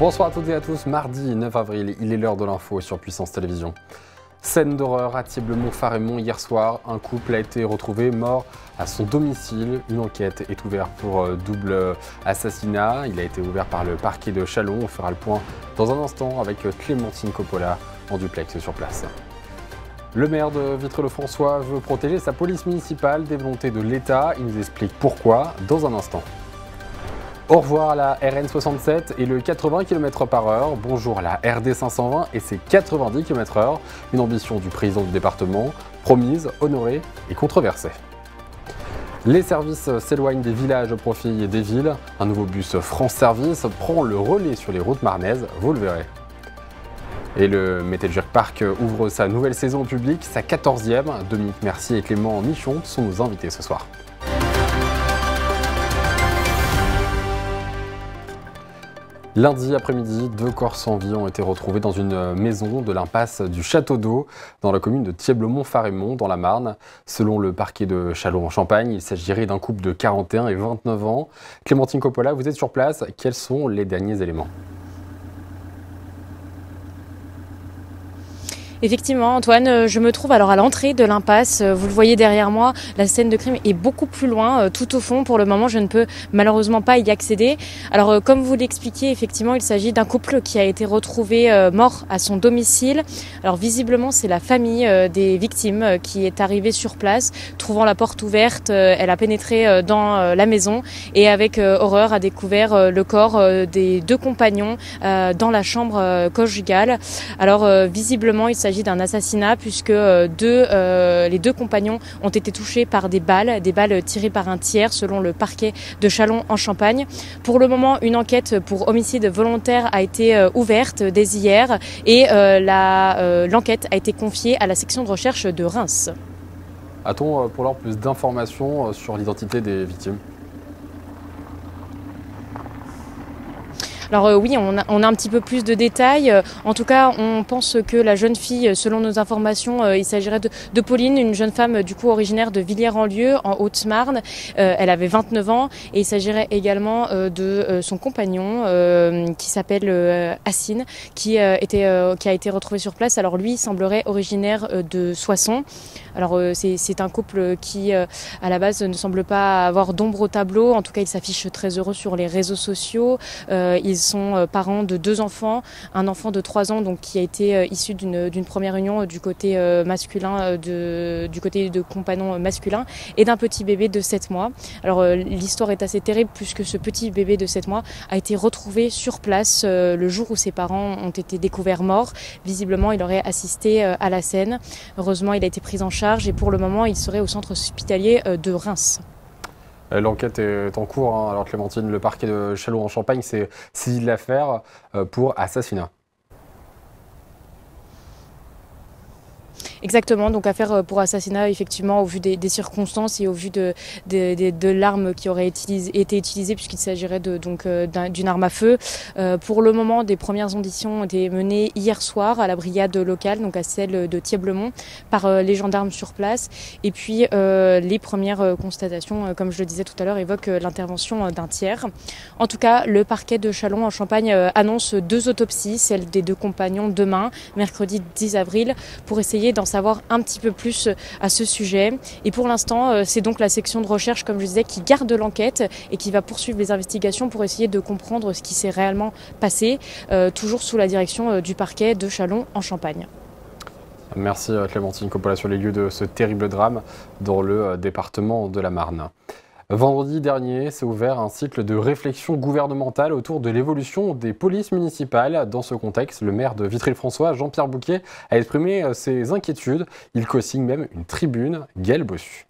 Bonsoir à toutes et à tous, mardi 9 avril, il est l'heure de l'info sur Puissance Télévisions. Scène d'horreur à Thièble-Mont-Farémont hier soir, un couple a été retrouvé mort à son domicile. Une enquête est ouverte pour double assassinat. Il a été ouvert par le parquet de Châlons. On fera le point dans un instant avec Clémentine Coppola en duplex sur place. Le maire de Vitry-le-François veut protéger sa police municipale des volontés de l'État. Il nous explique pourquoi dans un instant. Au revoir la RN67 et le 80 km/h. Bonjour la RD 520 et ses 90 km/h. Une ambition du président du département, promise, honorée et controversée. Les services s'éloignent des villages au profit des villes. Un nouveau bus France Service prend le relais sur les routes marnaises, vous le verrez. Et le Meteorologic Park ouvre sa nouvelle saison au public, sa 14e. Dominique Mercier et Clément Michon sont nos invités ce soir. Lundi après-midi, 2 corps sans vie ont été retrouvés dans une maison de l'impasse du Château d'Eau, dans la commune de Thièble-Mont-Farémont, dans la Marne. Selon le parquet de Châlons-en-Champagne, il s'agirait d'un couple de 41 et 29 ans. Clémentine Coppola, vous êtes sur place. Quels sont les derniers éléments ? Effectivement, Antoine, je me trouve alors à l'entrée de l'impasse. Vous le voyez derrière moi, la scène de crime est beaucoup plus loin, tout au fond. Pour le moment, je ne peux malheureusement pas y accéder. Alors, comme vous l'expliquiez, effectivement, il s'agit d'un couple qui a été retrouvé mort à son domicile. Alors, visiblement, c'est la famille des victimes qui est arrivée sur place. Trouvant la porte ouverte, elle a pénétré dans la maison et avec horreur a découvert le corps des 2 compagnons dans la chambre conjugale. Alors, visiblement, il s'agit d'un assassinat puisque les 2 compagnons ont été touchés par des balles tirées par un tiers selon le parquet de Châlons-en-Champagne. Pour le moment, une enquête pour homicide volontaire a été ouverte dès hier et l'enquête a été confiée à la section de recherche de Reims. A-t-on pour l'heure plus d'informations sur l'identité des victimes ? Alors oui, on a un petit peu plus de détails. En tout cas, on pense que la jeune fille, selon nos informations, il s'agirait de Pauline, une jeune femme du coup originaire de Villiers-en-Lieu, en Haute-Marne. Elle avait 29 ans et il s'agirait également de son compagnon qui s'appelle Assine, qui a été retrouvé sur place. Alors lui, il semblerait originaire de Soissons. Alors c'est un couple qui, à la base, ne semble pas avoir d'ombre au tableau. En tout cas, il s'affiche très heureux sur les réseaux sociaux. Ils sont parents de 2 enfants, un enfant de 3 ans donc qui a été issu d'une première union du côté masculin, du côté de compagnons masculins, et d'un petit bébé de 7 mois. Alors l'histoire est assez terrible puisque ce petit bébé de 7 mois a été retrouvé sur place le jour où ses parents ont été découverts morts. Visiblement, il aurait assisté à la scène. Heureusement, il a été pris en charge et pour le moment, il serait au centre hospitalier de Reims. L'enquête est en cours. Alors Clémentine, le parquet de Châlons-en-Champagne s'est saisi de l'affaire pour assassinat. Exactement, donc affaire pour assassinat, effectivement, au vu des circonstances et au vu de l'arme qui aurait été utilisée, puisqu'il s'agirait d'une arme à feu. Pour le moment, des premières auditions ont été menées hier soir à la brigade locale, donc à celle de Thièble-Mont, par les gendarmes sur place. Et puis, les premières constatations, comme je le disais tout à l'heure, évoquent l'intervention d'un tiers. En tout cas, le parquet de Châlons-en-Champagne annonce 2 autopsies, celle des 2 compagnons demain, mercredi 10 avril, pour essayer d'en savoir un petit peu plus à ce sujet. Et pour l'instant, c'est donc la section de recherche, comme je disais, qui garde l'enquête et qui va poursuivre les investigations pour essayer de comprendre ce qui s'est réellement passé, toujours sous la direction du parquet de Châlons-en-Champagne. Merci Clémentine Coppola sur les lieux de ce terrible drame dans le département de la Marne. Vendredi dernier s'est ouvert un cycle de réflexion gouvernementale autour de l'évolution des polices municipales. Dans ce contexte, le maire de Vitry-le-François, Jean-Pierre Bouquet, a exprimé ses inquiétudes. Il co-signe même une tribune. Gaël Bossu.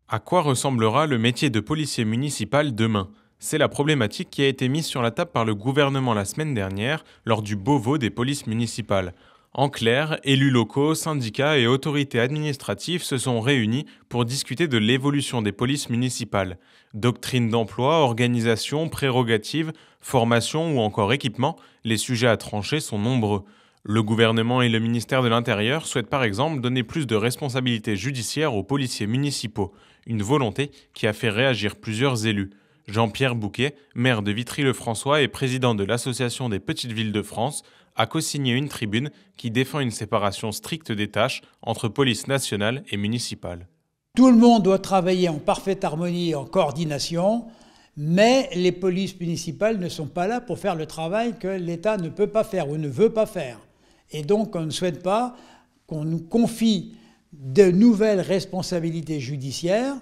À quoi ressemblera le métier de policier municipal demain ? C'est la problématique qui a été mise sur la table par le gouvernement la semaine dernière lors du Beauvau des polices municipales. En clair, élus locaux, syndicats et autorités administratives se sont réunis pour discuter de l'évolution des polices municipales. Doctrine d'emploi, organisation, prérogatives, formation ou encore équipement, les sujets à trancher sont nombreux. Le gouvernement et le ministère de l'Intérieur souhaitent par exemple donner plus de responsabilités judiciaires aux policiers municipaux, une volonté qui a fait réagir plusieurs élus. Jean-Pierre Bouquet, maire de Vitry-le-François et président de l'Association des petites villes de France, a co-signé une tribune qui défend une séparation stricte des tâches entre police nationale et municipale. Tout le monde doit travailler en parfaite harmonie et en coordination, mais les polices municipales ne sont pas là pour faire le travail que l'État ne peut pas faire ou ne veut pas faire. Et donc on ne souhaite pas qu'on nous confie de nouvelles responsabilités judiciaires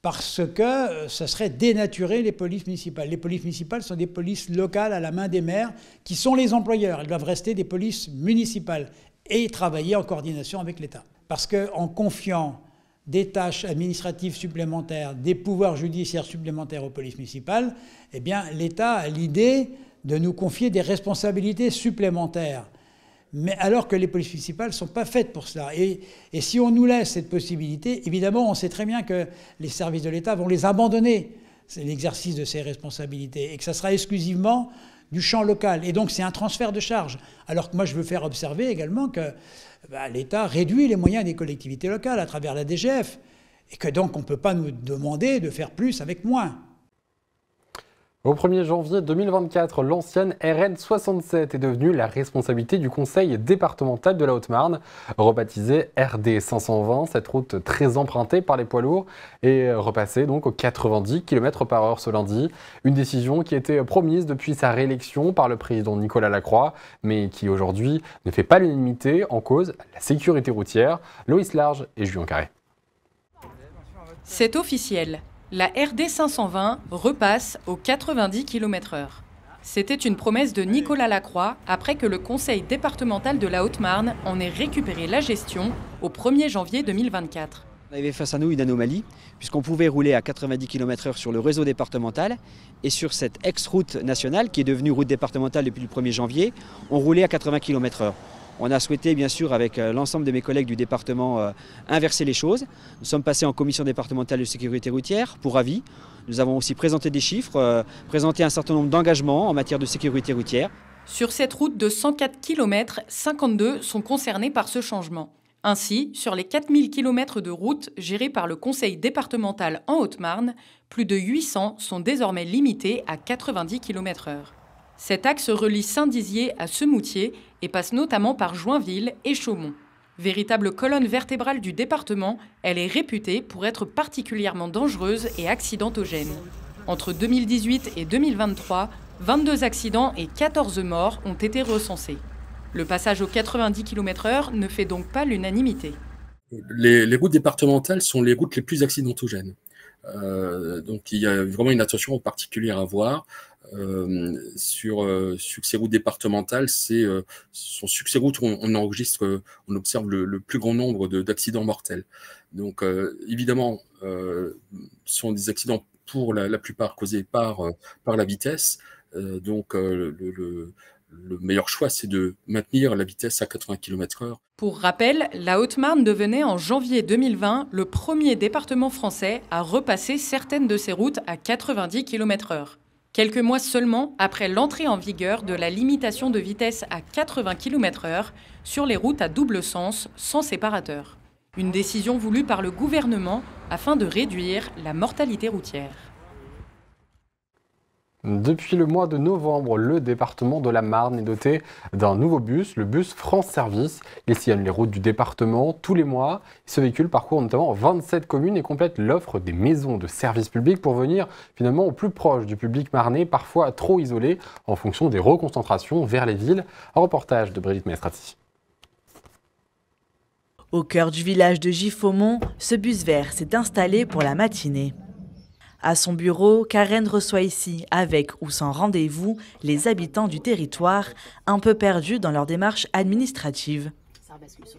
parce que ça serait dénaturer les polices municipales. Les polices municipales sont des polices locales à la main des maires qui sont les employeurs. Elles doivent rester des polices municipales et travailler en coordination avec l'État. Parce qu'en confiant des tâches administratives supplémentaires, des pouvoirs judiciaires supplémentaires aux polices municipales, eh bien l'État a l'idée de nous confier des responsabilités supplémentaires. Mais alors que les polices municipales ne sont pas faites pour cela. Et si on nous laisse cette possibilité, évidemment, on sait très bien que les services de l'État vont les abandonner, c'est l'exercice de ces responsabilités, et que ça sera exclusivement du champ local. Et donc c'est un transfert de charges. Alors que moi je veux faire observer également que l'État réduit les moyens des collectivités locales à travers la DGF, et que donc on ne peut pas nous demander de faire plus avec moins. Au 1er janvier 2024, l'ancienne RN 67 est devenue la responsabilité du conseil départemental de la Haute-Marne. Rebaptisée RD 520, cette route très empruntée par les poids lourds est repassée donc aux 90 km/h ce lundi. Une décision qui était promise depuis sa réélection par le président Nicolas Lacroix, mais qui aujourd'hui ne fait pas l'unanimité, en cause la sécurité routière. Loïs Large et Julien Carré. C'est officiel. La RD 520 repasse aux 90 km/h. C'était une promesse de Nicolas Lacroix après que le conseil départemental de la Haute-Marne en ait récupéré la gestion au 1er janvier 2024. On avait face à nous une anomalie, puisqu'on pouvait rouler à 90 km/h sur le réseau départemental, et sur cette ex-route nationale, qui est devenue route départementale depuis le 1er janvier, on roulait à 80 km/h. On a souhaité, bien sûr, avec l'ensemble de mes collègues du département, inverser les choses. Nous sommes passés en commission départementale de sécurité routière pour avis. Nous avons aussi présenté des chiffres, présenté un certain nombre d'engagements en matière de sécurité routière. Sur cette route de 104 km, 52 sont concernés par ce changement. Ainsi, sur les 4000 km de route gérés par le conseil départemental en Haute-Marne, plus de 800 sont désormais limités à 90 km/h. Cet axe relie Saint-Dizier à Semoutier et passe notamment par Joinville et Chaumont. Véritable colonne vertébrale du département, elle est réputée pour être particulièrement dangereuse et accidentogène. Entre 2018 et 2023, 22 accidents et 14 morts ont été recensés. Le passage aux 90 km/h ne fait donc pas l'unanimité. Les routes départementales sont les routes les plus accidentogènes. Donc il y a vraiment une attention particulière à avoir. Sur ces routes départementales, sont sur ces routes où on enregistre, on observe le plus grand nombre d'accidents mortels. Donc évidemment, ce sont des accidents pour la plupart causés par la vitesse. Donc le meilleur choix, c'est de maintenir la vitesse à 80 km/h. Pour rappel, la Haute-Marne devenait en janvier 2020 le premier département français à repasser certaines de ses routes à 90 km/h. Quelques mois seulement après l'entrée en vigueur de la limitation de vitesse à 80 km/h sur les routes à double sens sans séparateur. Une décision voulue par le gouvernement afin de réduire la mortalité routière. Depuis le mois de novembre, le département de la Marne est doté d'un nouveau bus, le bus France Service. Il sillonne les routes du département tous les mois. Ce véhicule parcourt notamment 27 communes et complète l'offre des maisons de services publics pour venir finalement au plus proche du public marnais, parfois trop isolé en fonction des reconcentrations vers les villes. Un reportage de Brigitte Maestrati. Au cœur du village de Giffaumont, ce bus vert s'est installé pour la matinée. À son bureau, Karen reçoit ici, avec ou sans rendez-vous, les habitants du territoire, un peu perdus dans leur démarche administrative.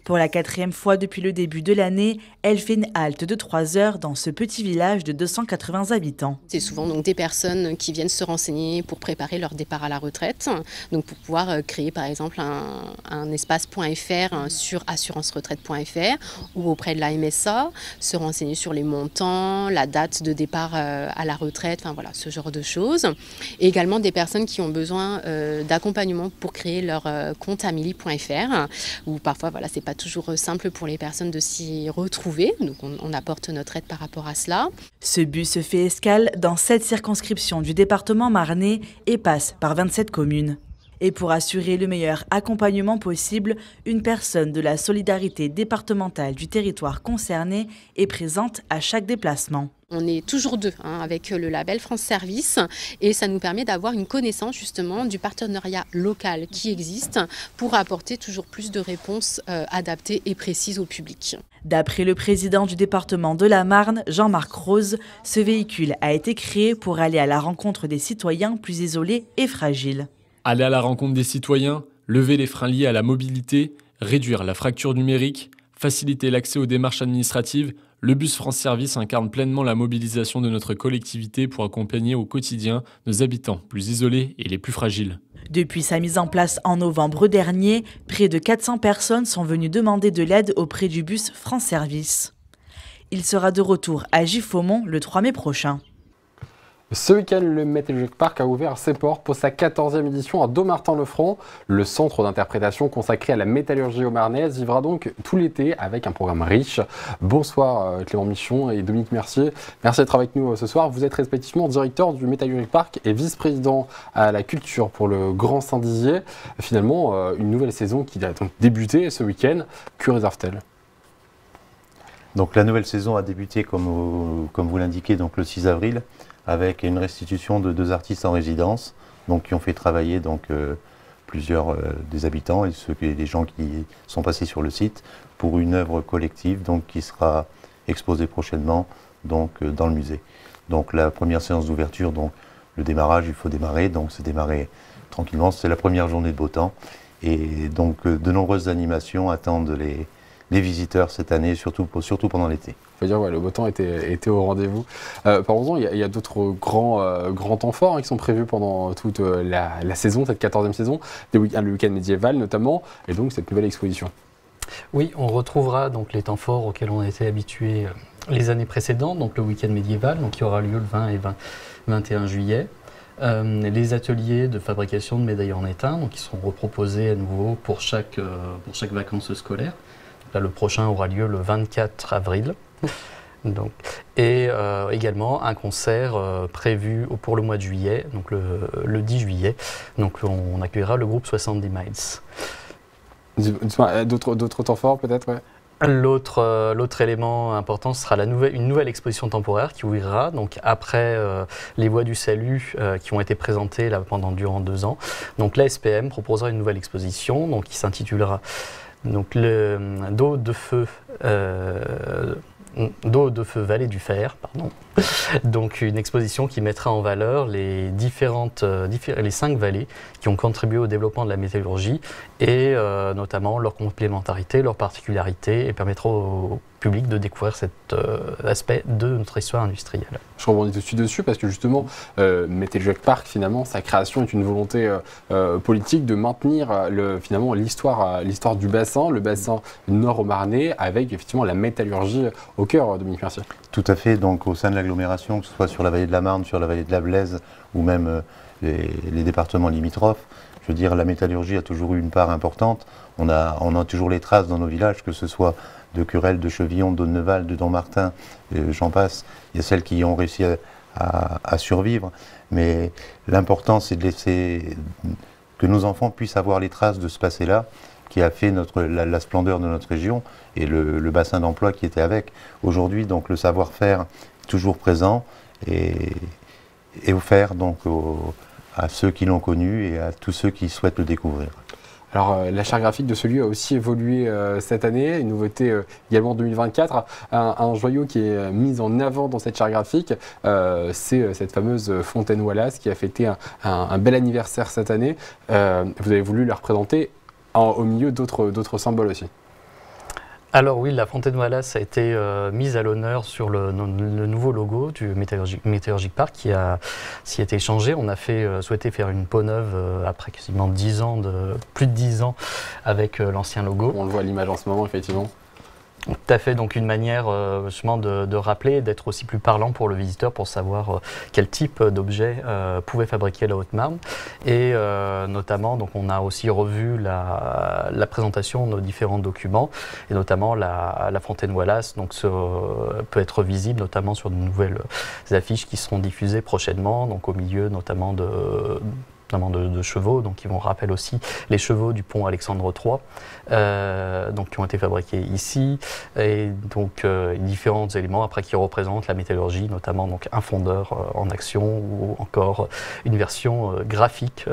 Pour la 4e fois depuis le début de l'année, elle fait une halte de 3 heures dans ce petit village de 280 habitants. C'est souvent donc des personnes qui viennent se renseigner pour préparer leur départ à la retraite, donc pour pouvoir créer par exemple un espace .fr sur assurance-retraite.fr ou auprès de la MSA, se renseigner sur les montants, la date de départ à la retraite, enfin voilà, ce genre de choses. Et également des personnes qui ont besoin d'accompagnement pour créer leur compte amili.fr ou parfois parfois, voilà, c'est pas toujours simple pour les personnes de s'y retrouver. Donc, on apporte notre aide par rapport à cela. Ce bus fait escale dans 7 circonscriptions du département marnais et passe par 27 communes. Et pour assurer le meilleur accompagnement possible, une personne de la solidarité départementale du territoire concerné est présente à chaque déplacement. On est toujours deux avec le label France Service et ça nous permet d'avoir une connaissance justement du partenariat local qui existe pour apporter toujours plus de réponses adaptées et précises au public. D'après le président du département de la Marne, Jean-Marc Rose, ce véhicule a été créé pour aller à la rencontre des citoyens plus isolés et fragiles. Aller à la rencontre des citoyens, lever les freins liés à la mobilité, réduire la fracture numérique, faciliter l'accès aux démarches administratives, le bus France Service incarne pleinement la mobilisation de notre collectivité pour accompagner au quotidien nos habitants plus isolés et les plus fragiles. Depuis sa mise en place en novembre dernier, près de 400 personnes sont venues demander de l'aide auprès du bus France Service. Il sera de retour à Giffaumont le 3 mai prochain. Ce week-end, le Métallurgic Park a ouvert ses portes pour sa 14e édition à Dommartin-le-Front. Le centre d'interprétation consacré à la métallurgie haut-marnaise vivra donc tout l'été avec un programme riche. Bonsoir Clément Michon et Dominique Mercier. Merci d'être avec nous ce soir. Vous êtes respectivement directeur du Métallurgic Park et vice-président à la culture pour le Grand Saint-Dizier. Finalement, une nouvelle saison qui a donc débuté ce week-end. Que réserve-t-elle ? Donc la nouvelle saison a débuté, comme vous l'indiquez, donc le 6 avril, avec une restitution de 2 artistes en résidence, donc qui ont fait travailler plusieurs des habitants et des gens qui sont passés sur le site pour une œuvre collective donc, qui sera exposée prochainement dans le musée. Donc la première séance d'ouverture, donc le démarrage, il faut démarrer, donc c'est démarrer tranquillement, c'est la première journée de beau temps et donc de nombreuses animations attendent les visiteurs cette année, surtout pendant l'été. Il faut dire, ouais, le beau temps était au rendez-vous. Parlons-en, il y a d'autres grands temps forts qui sont prévus pendant toute la saison, cette 14e saison, le week-end médiéval notamment, et donc cette nouvelle exposition. Oui, on retrouvera donc les temps forts auxquels on a été habitués les années précédentes, donc le week-end médiéval, donc qui aura lieu le 20 et 21 juillet. Les ateliers de fabrication de médailles en étain, donc qui seront reproposés à nouveau pour chaque vacances scolaire. Là, le prochain aura lieu le 24 avril. Donc, et également un concert prévu pour le mois de juillet, donc le 10 juillet. Donc on accueillera le groupe 70 Miles. D'autres temps forts peut-être, ouais. L'autre élément important sera une nouvelle exposition temporaire qui ouvrira donc après les Voies du Salut qui ont été présentées là, durant 2 ans. Donc la SPM proposera une nouvelle exposition donc, qui s'intitulera donc, le Dos de feu Vallée du Fer, pardon. Donc une exposition qui mettra en valeur les 5 vallées qui ont contribué au développement de la métallurgie et notamment leur complémentarité, leurs particularités et permettra au public de découvrir cet aspect de notre histoire industrielle. Je rebondis tout de suite dessus parce que justement, Métallurgic Park, finalement, sa création est une volonté politique de maintenir l'histoire du bassin, le bassin nord-au-marnais, avec effectivement la métallurgie au cœur, Dominique Mercier. Tout à fait, donc au sein de l'agglomération, que ce soit sur la vallée de la Marne, sur la vallée de la Blaise ou même les départements limitrophes, je veux dire, la métallurgie a toujours eu une part importante. On a toujours les traces dans nos villages, que ce soit de Curel, de Chevillon, d'Auneval, de Dommartin, j'en passe. Il y a celles qui ont réussi à survivre. Mais l'important, c'est de laisser que nos enfants puissent avoir les traces de ce passé-là, qui a fait la splendeur de notre région et le bassin d'emploi qui était avec. Aujourd'hui, donc, le savoir-faire est toujours présent et offert donc à ceux qui l'ont connu et à tous ceux qui souhaitent le découvrir. Alors, la charte graphique de ce lieu a aussi évolué cette année, une nouveauté également en 2024. Un joyau qui est mis en avant dans cette charte graphique, c'est cette fameuse fontaine Wallace qui a fêté un bel anniversaire cette année. Vous avez voulu la représenter au milieu d'autres symboles aussi. Alors oui, la fontaine Wallace a été mise à l'honneur sur le nouveau logo du Métallurgic Park qui a été changé. On a souhaité faire une peau neuve après quasiment plus de 10 ans avec l'ancien logo. On le voit à l'image en ce moment, effectivement. Tout à fait, donc une manière justement de rappeler, d'être aussi plus parlant pour le visiteur pour savoir quel type d'objet pouvait fabriquer la Haute-Marne. Et notamment, donc on a aussi revu la présentation de nos différents documents, et notamment la fontaine Wallace, donc peut être visible notamment sur de nouvelles affiches qui seront diffusées prochainement, donc au milieu notamment de chevaux, donc qui vont rappeler aussi les chevaux du pont Alexandre III, donc qui ont été fabriqués ici, et donc différents éléments après qui représentent la métallurgie, notamment donc un fondeur en action ou encore une version graphique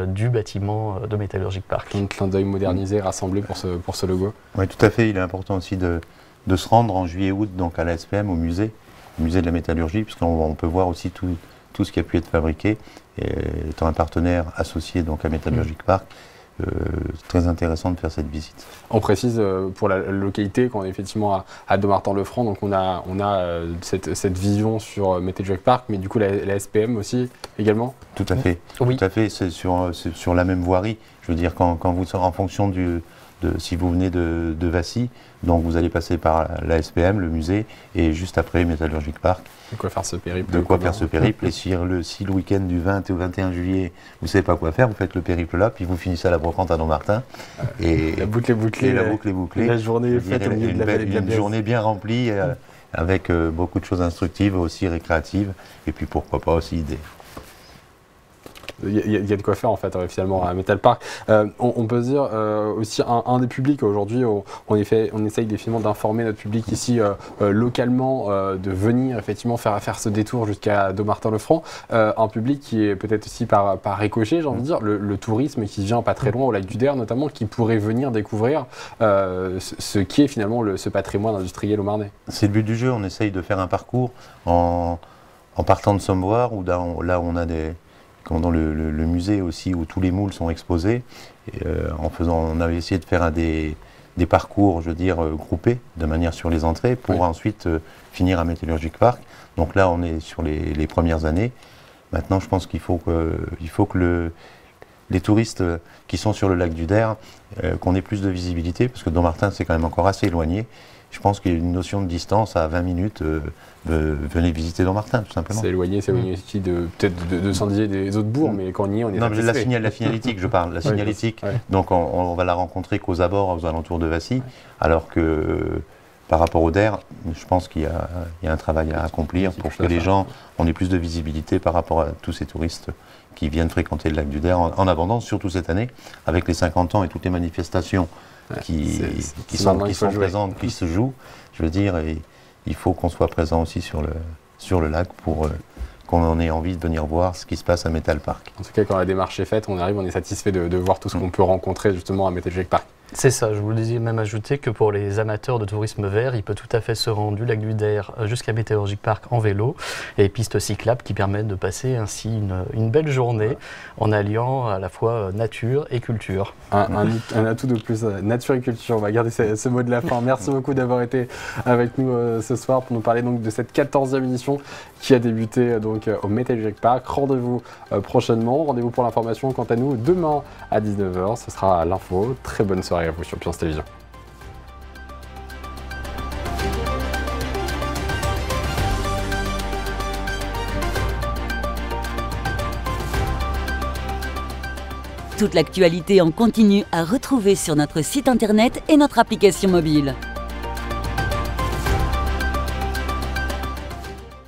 du bâtiment de Metallurgic Park. Un clin d'œil modernisé, rassemblé pour ce logo. Oui, tout à fait. Il est important aussi de se rendre en juillet-août donc à la SPM, au musée de la métallurgie, puisqu'on peut voir aussi tout ce qui a pu être fabriqué. Et étant un partenaire associé donc à Metallurgic Park, c'est très intéressant de faire cette visite. On précise pour la localité qu'on est effectivement à Dommartin-le-Franc, donc on a cette vision sur Metallurgic Park, mais du coup la SPM aussi également. Tout à fait. Oui. Tout à fait. C'est sur la même voirie. Je veux dire quand vous en fonction si vous venez de Vassy, donc vous allez passer par la SPM, le musée, et juste après Metallurgic Park. De quoi faire ce périple. Et si le week-end du 20 au 21 juillet, vous ne savez pas quoi faire, vous faites le périple là, puis vous finissez à la brocante à Dommartin. Et la boucle est bouclée. La journée est faite au milieu de la vallée de la Une journée bien remplie, avec beaucoup de choses instructives, aussi récréatives, et puis pourquoi pas aussi des... Il y a de quoi faire en fait finalement à Metal Park. On peut se dire aussi un des publics aujourd'hui, on essaye définitivement d'informer notre public ici localement, de venir effectivement faire ce détour jusqu'à Dommartin-le-Franc. Un public qui est peut-être aussi par ricochet, j'ai envie de dire, le tourisme qui vient pas très loin au lac du Der notamment, qui pourrait venir découvrir ce qui est finalement ce patrimoine industriel au Marnais. C'est le but du jeu, on essaye de faire un parcours en partant de Somboire, où là on a dans le musée aussi où tous les moules sont exposés. Et, on avait essayé de faire des parcours, je veux dire, groupés de manière sur les entrées pour ensuite finir à Metallurgic Park. Donc là, on est sur les premières années. Maintenant, je pense qu'il faut que les touristes qui sont sur le lac du Der, qu'on ait plus de visibilité, parce que Dommartin, c'est quand même encore assez éloigné. Je pense qu'il y a une notion de distance à 20 minutes. Venez visiter Dommartin, tout simplement. C'est éloigné aussi peut-être de Saint-Dié des autres bourgs, mais quand on y est, on est non, mais la signalétique, je parle. La signalétique, donc on va la rencontrer qu'aux abords, aux alentours de Vassy, alors que par rapport au Der, je pense qu'il y a un travail à accomplir pour que les gens aient plus de visibilité par rapport à tous ces touristes qui viennent fréquenter le lac du Der en abondance, surtout cette année, avec les 50 ans et toutes les manifestations qui sont présentes, qui se jouent. Je veux dire, il faut qu'on soit présent aussi sur le lac pour qu'on ait envie de venir voir ce qui se passe à Metal Park. En tout cas, quand la démarche est faite, on arrive, on est satisfait de voir tout ce qu'on peut rencontrer justement à Metallurgic Park. C'est ça, je voulais même ajouter que pour les amateurs de tourisme vert, il peut tout à fait se rendre du lac du Der jusqu'à Metallurgic Park en vélo, et les pistes cyclables qui permettent de passer ainsi une belle journée en alliant à la fois nature et culture. Un atout de plus, nature et culture, on va garder ce mot de la fin. Merci beaucoup d'avoir été avec nous ce soir pour nous parler donc de cette 14e édition qui a débuté donc au Metallurgic Park. Rendez-vous prochainement, rendez-vous pour l'information quant à nous demain à 19h, ce sera l'info. Très bonne soirée à vous sur Puissance Télévision. Toute l'actualité en continu à retrouver sur notre site internet et notre application mobile.